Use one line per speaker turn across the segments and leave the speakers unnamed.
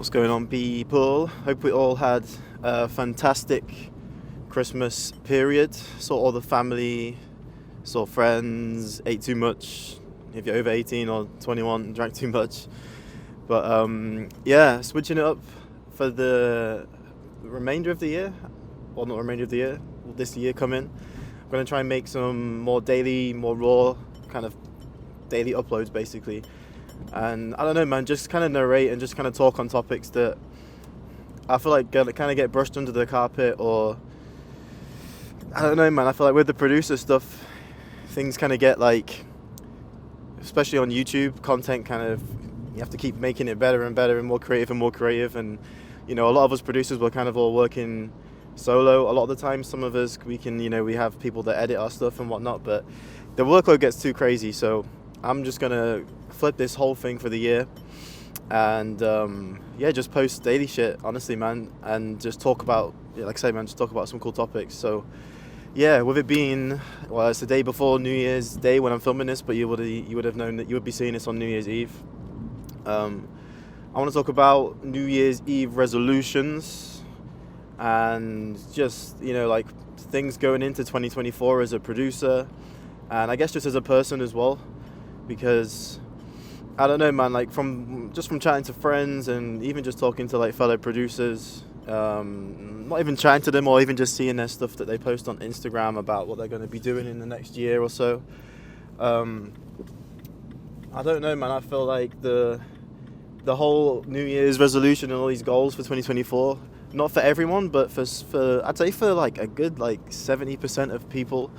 What's going on, people? Hope we all had a fantastic Christmas period. Saw all the family, saw friends, ate too much. If you're over 18 or 21, drank too much. But yeah, switching it up for the remainder of the year. Well, not remainder of the year. Will this year come in? I'm going to try and make some more daily, more raw, kind of daily uploads, basically. And I don't know, man, just kind of narrate and just kind of talk on topics that I feel like kind of get brushed under the carpet, or I don't know, man. I feel like with the producer stuff, things kind of get like, especially on YouTube, content kind of, you have to keep making it better and better and more creative and more creative. And, you know, a lot of us producers, we're kind of all working solo a lot of the time. Some of us, we can, you know, we have people that edit our stuff and whatnot, but the workload gets too crazy. So I'm just going to flip this whole thing for the year and yeah, just post daily shit, honestly, man, and just talk about, like I say, man, just talk about some cool topics. So yeah, with it being, well, it's the day before New Year's Day when I'm filming this, but you would have known that you would be seeing this on New Year's Eve. I want to talk about New Year's Eve resolutions and just, you know, like things going into 2024 as a producer, and I guess just as a person as well, because I don't know, man, like from chatting to friends and even just talking to like fellow producers, not even chatting to them or even just seeing their stuff that they post on Instagram about what they're going to be doing in the next year or so. I don't know, man, I feel like the whole New Year's resolution and all these goals for 2024, not for everyone, but for I'd say for like a good like 70% of people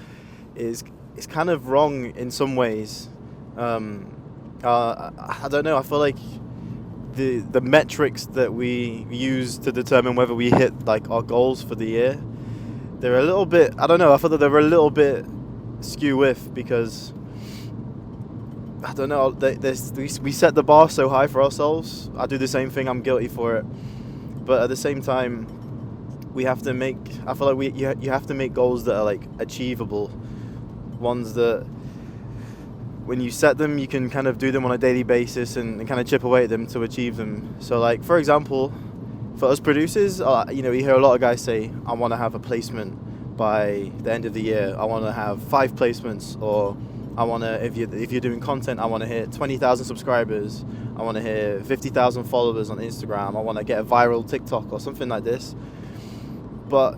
is kind of wrong in some ways. I don't know, I feel like the metrics that we use to determine whether we hit like our goals for the year, they're a little bit, I don't know, I feel that they're a little bit skew with, because I don't know, we set the bar so high for ourselves. I do the same thing, I'm guilty for it, but at the same time we have to make, I feel like you have to make goals that are like achievable, ones that when you set them, you can kind of do them on a daily basis and kind of chip away at them to achieve them. So like, for example, for us producers, you know, you hear a lot of guys say, I want to have a placement by the end of the year. I want to have 5 placements, or I want to, if you're doing content, I want to hit 20,000 subscribers. I want to hit 50,000 followers on Instagram. I want to get a viral TikTok or something like this. But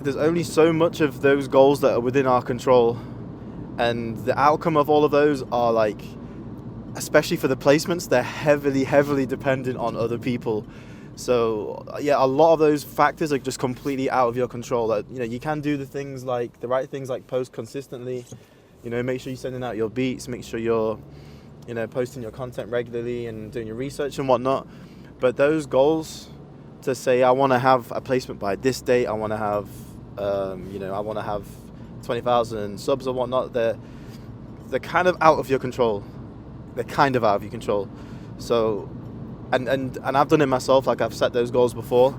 there's only so much of those goals that are within our control. And the outcome of all of those are like, especially for the placements, they're heavily dependent on other people. So yeah, a lot of those factors are just completely out of your control. That, you know, you can do the right things like post consistently, you know, make sure you're sending out your beats, make sure you're, you know, posting your content regularly and doing your research and whatnot. But those goals to say, I want to have a placement by this date, I want to have, you know, I want to have 20,000 subs or whatnot, they're kind of out of your control. They're kind of out of your control. So, and I've done it myself. Like, I've set those goals before,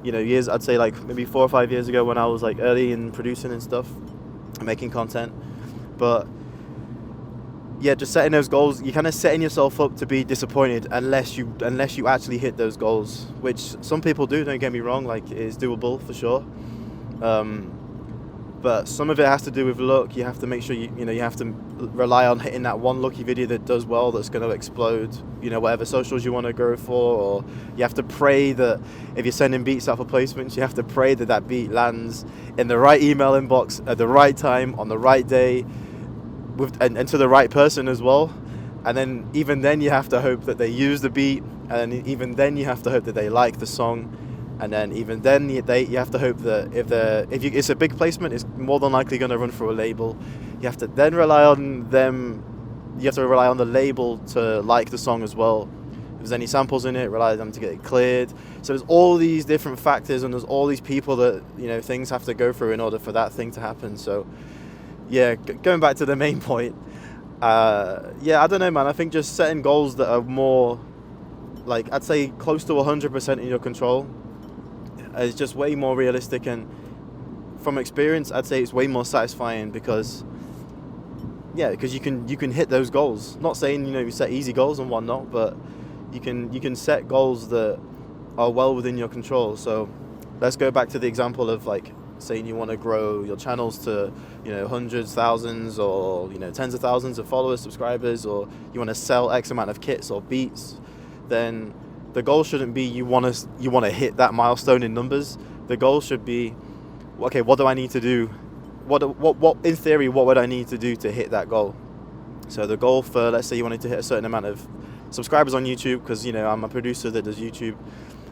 you know, years, I'd say like maybe 4 or 5 years ago when I was like early in producing and stuff, and making content. But yeah, just setting those goals, you're kind of setting yourself up to be disappointed unless you actually hit those goals, which some people do, don't get me wrong, like it is doable for sure. But some of it has to do with luck. You have to make sure you have to rely on hitting that one lucky video that does well, that's going to explode, you know, whatever socials you want to go for. Or you have to pray that if you're sending beats out for placements, you have to pray that that beat lands in the right email inbox at the right time on the right day, and to the right person as well. And then even then you have to hope that they use the beat, and even then you have to hope that they like the song. And then even then you have to hope that if it's a big placement, it's more than likely going to run through a label. You have to then rely on them. You have to rely on the label to like the song as well. If there's any samples in it, rely on them to get it cleared. So there's all these different factors, and there's all these people that, you know, things have to go through in order for that thing to happen. So yeah, going back to the main point, yeah, I don't know, man. I think just setting goals that are more, like, I'd say close to 100% in your control is just way more realistic, and from experience I'd say it's way more satisfying, because you can hit those goals. Not saying, you know, you set easy goals and whatnot, but you can set goals that are well within your control. So let's go back to the example of like saying you want to grow your channels to, you know, hundreds, thousands, or, you know, tens of thousands of followers, subscribers, or you want to sell X amount of kits or beats. Then the goal shouldn't be you want to hit that milestone in numbers. The goal should be, okay, what do I need to do? What in theory, what would I need to do to hit that goal? So the goal for, let's say you wanted to hit a certain amount of subscribers on YouTube, because, you know, I'm a producer that does YouTube.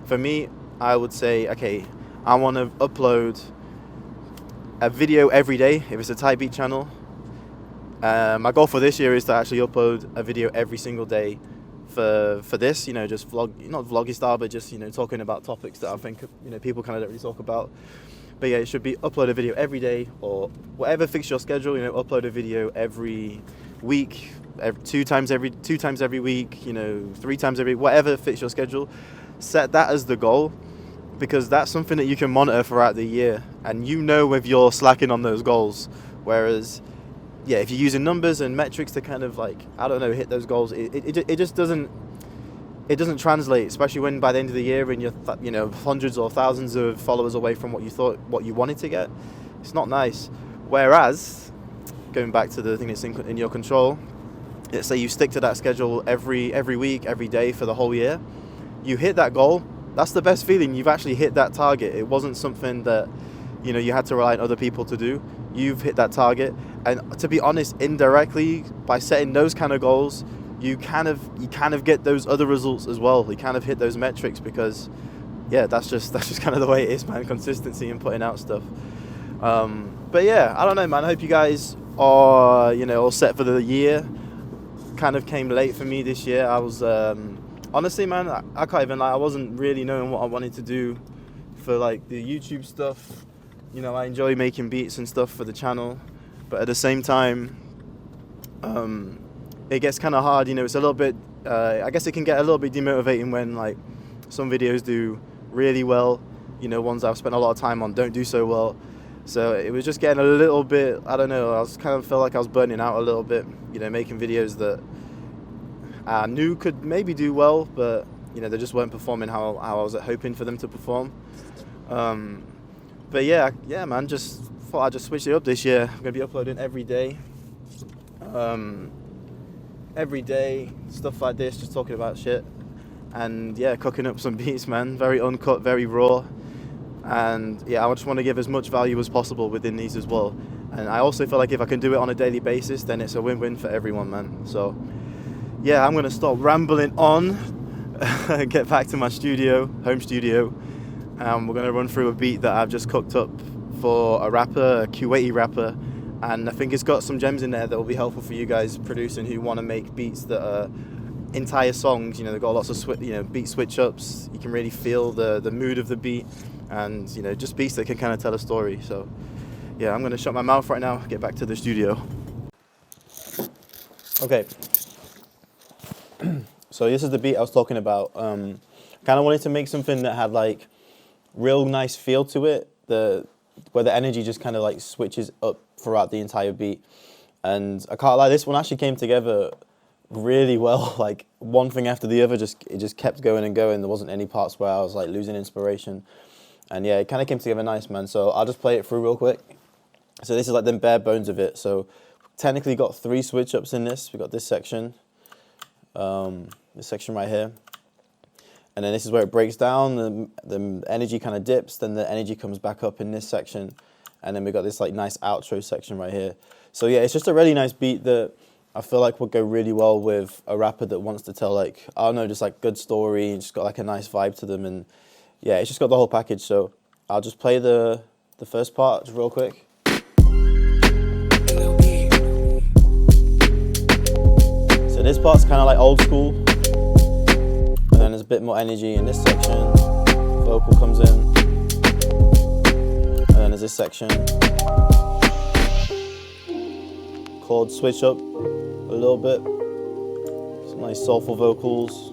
For me, I would say, okay, I want to upload a video every day if it's a Thai beat channel. My goal for this year is to actually upload a video every single day for this, you know, just not vloggy style, but just, you know, talking about topics that I think, you know, people kind of don't really talk about. But yeah, it should be upload a video every day, or whatever fits your schedule, you know, upload a video every week, two times every week, you know, 3 times every, whatever fits your schedule. Set that as the goal, because that's something that you can monitor throughout the year, and you know if you're slacking on those goals. Whereas, yeah, if you're using numbers and metrics to kind of like, I don't know, hit those goals, it just doesn't translate, especially when by the end of the year and you're, you know, hundreds or thousands of followers away from what you wanted to get. It's not nice. Whereas, going back to the thing that's in your control, let's say you stick to that schedule every week, every day for the whole year. You hit that goal. That's the best feeling. You've actually hit that target. It wasn't something that, you know, you had to rely on other people to do. You've hit that target. And to be honest, indirectly, by setting those kind of goals, you kind of get those other results as well. You kind of hit those metrics, because, yeah, that's just kind of the way it is, man. Consistency and putting out stuff. But yeah, I don't know, man. I hope you guys are, you know, all set for the year. Kind of came late for me this year. I was honestly, man, I can't even lie. I wasn't really knowing what I wanted to do for like the YouTube stuff. You know, I enjoy making beats and stuff for the channel, but at the same time, it gets kind of hard. You know, it's a little bit. I guess it can get a little bit demotivating when like some videos do really well. You know, ones I've spent a lot of time on don't do so well. So it was just getting a little bit. I don't know. I felt like I was burning out a little bit. You know, making videos that I knew could maybe do well, but, you know, they just weren't performing how I was hoping for them to perform. But yeah, man, just thought I'd just switch it up this year. I'm going to be uploading every day. Every day, stuff like this, just talking about shit. And yeah, cooking up some beats, man. Very uncut, very raw. And yeah, I just want to give as much value as possible within these as well. And I also feel like if I can do it on a daily basis, then it's a win-win for everyone, man. So yeah, I'm going to stop rambling on, get back to my home studio, and we're going to run through a beat that I've just cooked up for a rapper, a Kuwaiti rapper, and I think it's got some gems in there that will be helpful for you guys producing who want to make beats that are entire songs. You know, they've got lots of beat switch-ups. You can really feel the mood of the beat, and, you know, just beats that can kind of tell a story. So yeah, I'm going to shut my mouth right now, get back to the studio. Okay. So this is the beat I was talking about. Kind of wanted to make something that had like real nice feel to it, where the energy just kind of like switches up throughout the entire beat. And I can't lie, this one actually came together really well. Like one thing after the other, it just kept going and going. There wasn't any parts where I was like losing inspiration. And yeah, it kind of came together nice, man. So I'll just play it through real quick. So this is like the bare bones of it. So technically got 3 switch ups in this. We got this section. This section right here, and then this is where it breaks down. The energy kind of dips, then the energy comes back up in this section, and then we got this like nice outro section right here. So yeah, it's just a really nice beat that I feel like would go really well with a rapper that wants to tell like, I don't know, just like good story and just got like a nice vibe to them. And yeah, it's just got the whole package. So I'll just play the first part just real quick. So this part's kind of like old school, and then there's a bit more energy in this section. Vocal comes in, and then there's this section. Chord switch up a little bit. Some nice soulful vocals.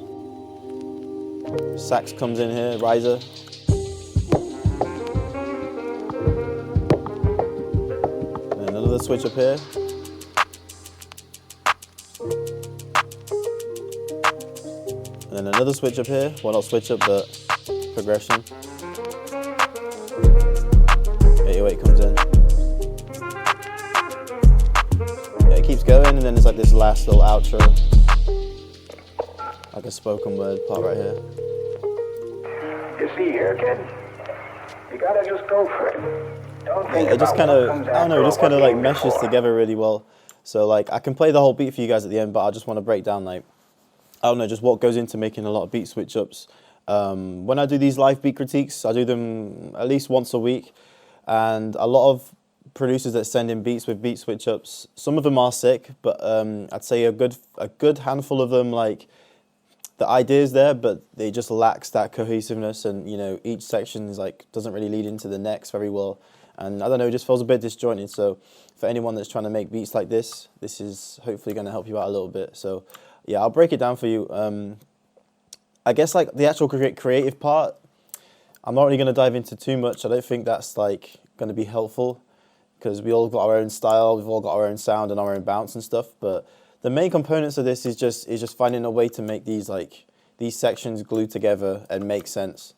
Sax comes in here, riser. And another switch up here. And then another switch up here. Well, not switch up, but progression. 808 comes in. Yeah, it keeps going, and then there's like this last little outro, like a spoken word part right here.
You see here, kid, you gotta just go for it. Don't think
it just
about
kind of,
what comes
I don't know,
after
it just
or
kind of
what
like
you aim
meshes
for.
together really well. So like I can play the whole beat for you guys at the end, but I just want to break down like, I don't know, just what goes into making a lot of beat switch ups. When I do these live beat critiques, I do them at least once a week, and a lot of producers that send in beats with beat switch ups, some of them are sick, but I'd say a good handful of them, like the idea's there, but they just lacks that cohesiveness, and you know, each section is like doesn't really lead into the next very well, and I don't know, it just feels a bit disjointed. So for anyone that's trying to make beats like this is hopefully going to help you out a little bit. So yeah, I'll break it down for you. I guess like the actual creative part, I'm not really going to dive into too much. I don't think that's like going to be helpful, because we all got our own style, we've all got our own sound and our own bounce and stuff. But the main components of this is just finding a way to make these sections glue together and make sense.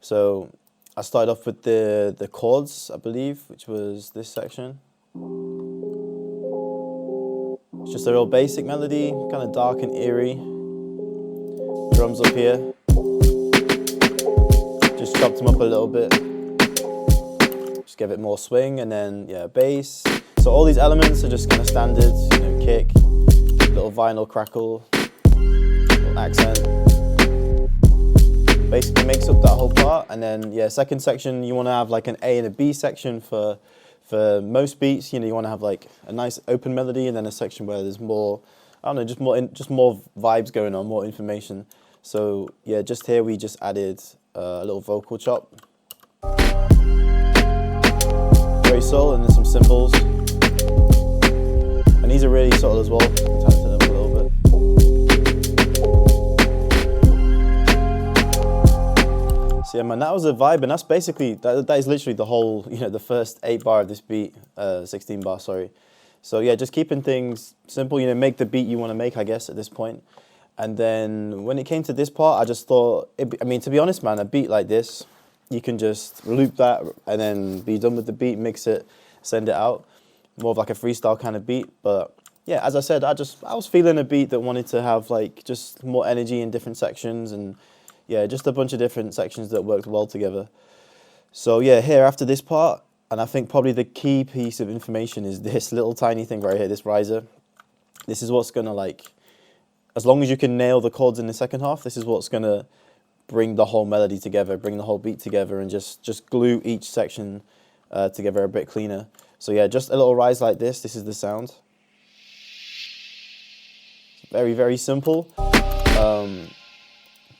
So I started off with the chords, I believe, which was this section. It's just a real basic melody, kind of dark and eerie. Drums up here. Just chopped them up a little bit. Just give it more swing, and then yeah, bass. So all these elements are just kind of standard, you know, kick, little vinyl crackle, little accent. Basically makes up that whole part. And then yeah, second section, you want to have like an A and a B section for most beats. You know, you want to have like a nice open melody, and then a section where there's more, I don't know, just more vibes going on, more information. So yeah, just here we just added a little vocal chop. Very subtle, and then some cymbals. And these are really subtle as well. Tighten it up a little bit. So yeah, man, that was a vibe, and that's basically, that is literally the whole, you know, the first 8 bar of this beat, 16 bar, sorry. So yeah, just keeping things simple, you know, make the beat you want to make, I guess, at this point. And then when it came to this part, I just thought, I mean, to be honest, man, a beat like this, you can just loop that and then be done with the beat, mix it, send it out. More of like a freestyle kind of beat. But yeah, as I said, I was feeling a beat that wanted to have like just more energy in different sections, and yeah, just a bunch of different sections that worked well together. So yeah, here after this part, and I think probably the key piece of information is this little tiny thing right here, this riser. This is what's gonna, like, as long as you can nail the chords in the second half, this is what's gonna bring the whole melody together, bring the whole beat together, and just glue each section together a bit cleaner. So yeah, just a little rise like this. This is the sound. Very, very simple.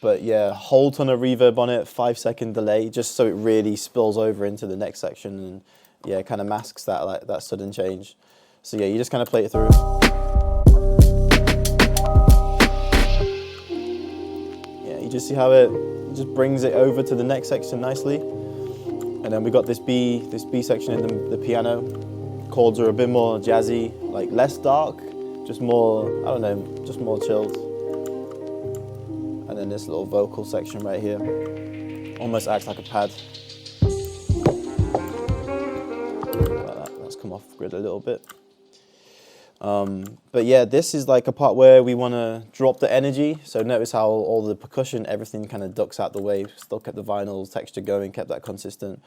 But yeah, whole ton of reverb on it, 5-second delay, just so it really spills over into the next section, and yeah, kind of masks that, like, that sudden change. So yeah, you just kind of play it through. Yeah, you just see how it just brings it over to the next section nicely. And then we got this B section in the piano. Chords are a bit more jazzy, like less dark, just more, I don't know, just more chilled. And then this little vocal section right here almost acts like a pad. Like that. That's come off grid a little bit. But yeah, this is like a part where we want to drop the energy. So notice how all the percussion, everything kind of ducks out the way. Still kept the vinyl texture going, kept that consistent.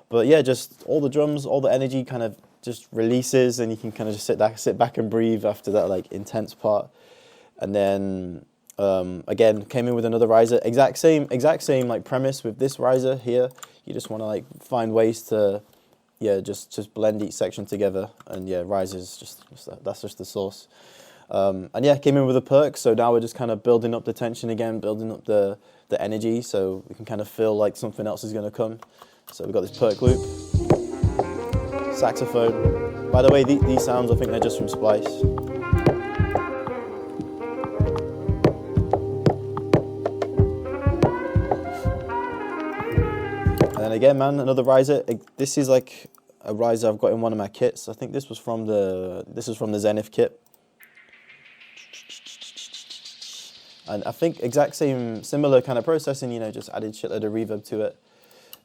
But yeah, just all the drums, all the energy kind of just releases, and you can kind of just sit back and breathe after that like intense part. And then again, came in with another riser. Exact same like premise with this riser here. You just want to like find ways to, yeah, just blend each section together, and yeah, risers that's just the sauce. And yeah, came in with a perk. So now we're just kind of building up the tension again, building up the energy, so we can kind of feel like something else is going to come. So we've got this perk loop, saxophone. By the way, these sounds, I think they're just from Splice. And then again, man, another riser. This is like a riser I've got in one of my kits. I think this was from the Zenith kit. And I think exact similar kind of processing, just added shitload of reverb to it.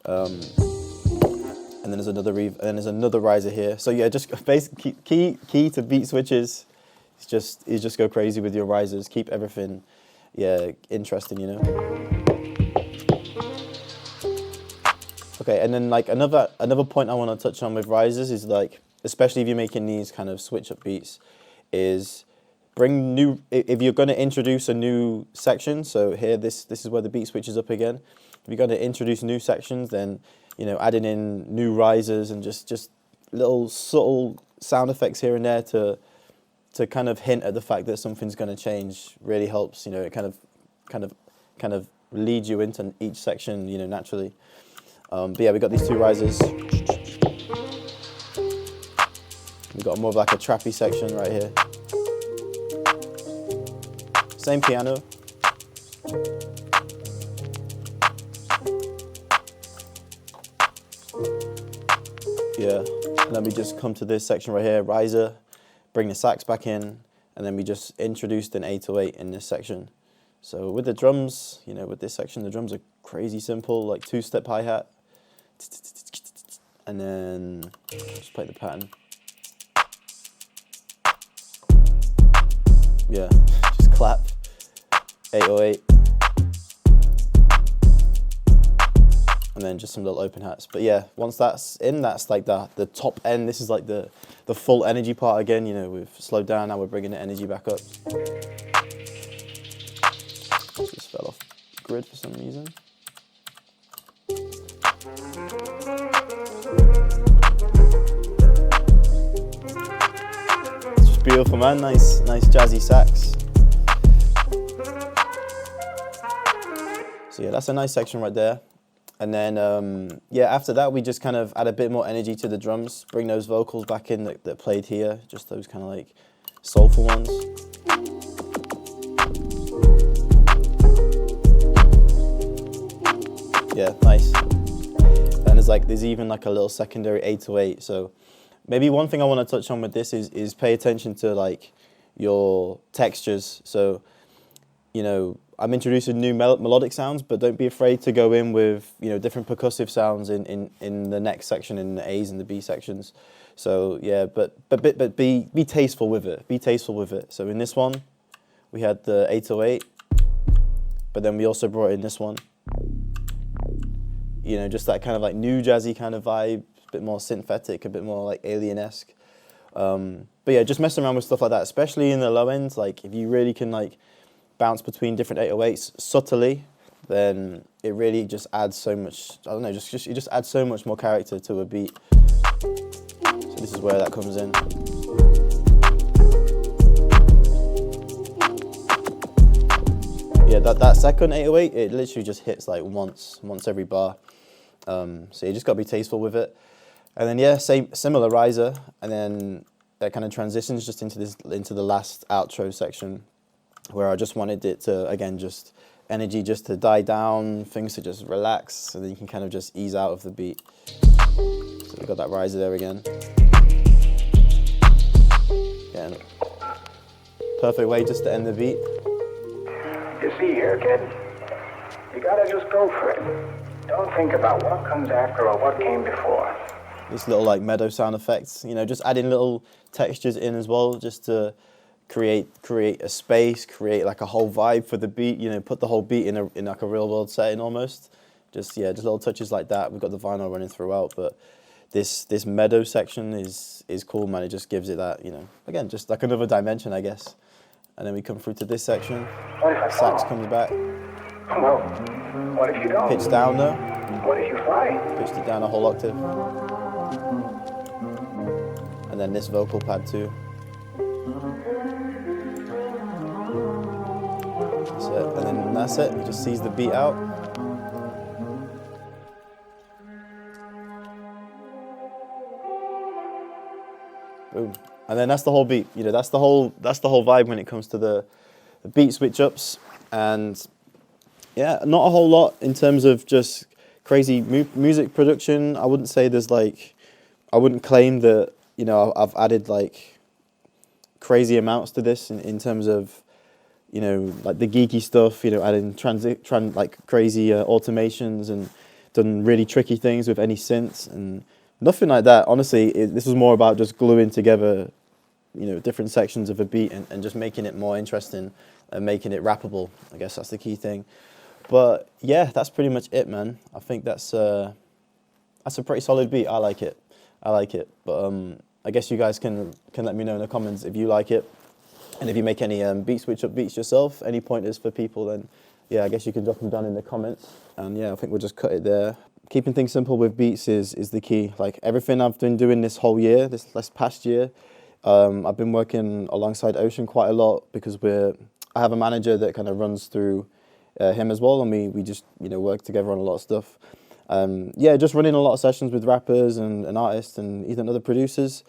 And then there's another riser here. So yeah, just basically key to beat switches is just go crazy with your risers. Keep everything, interesting, Okay, and then like another point I want to touch on with risers is like, especially if you're making these kind of switch up beats, is if you're going to introduce a new section. So here, this is where the beat switches up again. If you're going to introduce new sections, then adding in new risers and just little subtle sound effects here and there to kind of hint at the fact that something's going to change really helps. It kind of leads you into each section, naturally. But yeah, we got these two risers. We got more of like a trappy section right here. Same piano. Yeah, let me just come to this section right here, riser, bring the sax back in, and then we just introduced an 808 in this section. So with the drums, with this section, the drums are crazy simple, like 2-step hi-hat, and then just play the pattern. Yeah, just clap, 808. And then just some little open hats. But yeah, once that's in, that's like the top end. This is like the full energy part again. We've slowed down, now we're bringing the energy back up. Just fell off grid for some reason. It's just beautiful, man. Nice jazzy sax. So yeah, that's a nice section right there. And then, after that, we just kind of add a bit more energy to the drums, bring those vocals back in that played here, just those kind of like soulful ones. Yeah, nice. And there's even like a little secondary 808. So maybe one thing I want to touch on with this is pay attention to like your textures. So, I'm introducing new melodic sounds, but don't be afraid to go in with different percussive sounds in the next section, in the A's and the B sections. So yeah, but be tasteful with it. Be tasteful with it. So in this one, we had the 808, but then we also brought in this one. Just that kind of like new jazzy kind of vibe, a bit more synthetic, a bit more like alien-esque. But yeah, just messing around with stuff like that, especially in the low end. Like if you really can like bounce between different 808s subtly, then it really just adds so much, I don't know, it just adds so much more character to a beat. So this is where that comes in. Yeah, that second 808, it literally just hits like once every bar. So you just gotta be tasteful with it. And then yeah, similar riser, and then that kind of transitions just into the last outro section, where I just wanted it to, again, just energy just to die down, things to just relax, and then you can kind of just ease out of the beat. So we got that riser there again. Yeah, perfect way just to end the beat.
You see here, kid, you gotta just go for it. Don't think about what comes after or what came before.
This little like meadow sound effects, just adding little textures in as well, just to create a space, create like a whole vibe for the beat, put the whole beat in like a real world setting almost. Just little touches like that. We've got the vinyl running throughout, but this meadow section is cool, man. It just gives it that, again, just like another dimension, I guess. And then we come through to this section. Sax comes back.
Well, what if you don't?
Pitch down though.
What if you fly?
Pitched it down a whole octave. And then this vocal pad too. That's it. And then that's it. It just sees the beat out. Boom. And then that's the whole beat. That's the whole vibe when it comes to the beat switch ups. And yeah, not a whole lot in terms of just crazy music production. I wouldn't say I wouldn't claim that, I've added like crazy amounts to this in terms of, you know, like the geeky stuff, you know, adding like crazy automations and done really tricky things with any synths and nothing like that. Honestly, this was more about just gluing together, you know, different sections of a beat and just making it more interesting and making it rappable. I guess that's the key thing. But yeah, that's pretty much it, man. I think that's a pretty solid beat. I like it. But I guess you guys can let me know in the comments if you like it. And if you make any beat switch up beats yourself, any pointers for people, then yeah, I guess you can drop them down in the comments. And yeah, I think we'll just cut it there. Keeping things simple with beats is the key. Like everything I've been doing this whole year, this past year, I've been working alongside Ocean quite a lot because I have a manager that kind of runs through him as well, and we just, you know, work together on a lot of stuff. Yeah, just running a lot of sessions with rappers and artists and even other producers.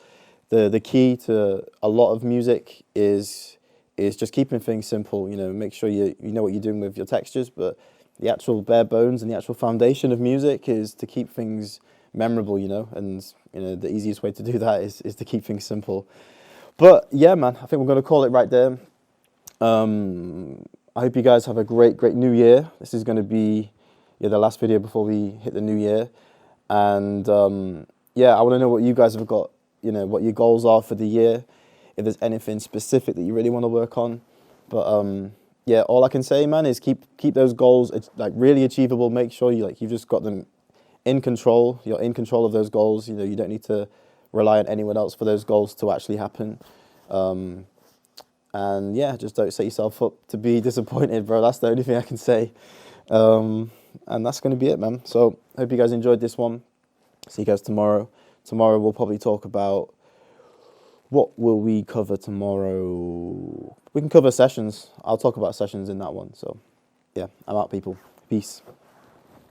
The key to a lot of music is just keeping things simple. You know, make sure you know what you're doing with your textures, but the actual bare bones and the actual foundation of music is to keep things memorable. You know, and you know the easiest way to do that is to keep things simple. But yeah, man, I think we're gonna call it right there. I hope you guys have a great new year. This is gonna be the last video before we hit the new year, and yeah, I want to know what you guys have got. You know, what your goals are for the year, if there's anything specific that you really want to work on. But yeah, all I can say, man, is keep those goals like really achievable. Make sure you've just got them in control. You're in control of those goals. You know, you don't need to rely on anyone else for those goals to actually happen. And yeah, just don't set yourself up to be disappointed, bro. That's the only thing I can say. And that's going to be it, man. So hope you guys enjoyed this one. See you guys tomorrow. Tomorrow we'll probably talk about, what will we cover tomorrow? We can cover sessions. I'll talk about sessions in that one. So yeah, I'm out, people. Peace.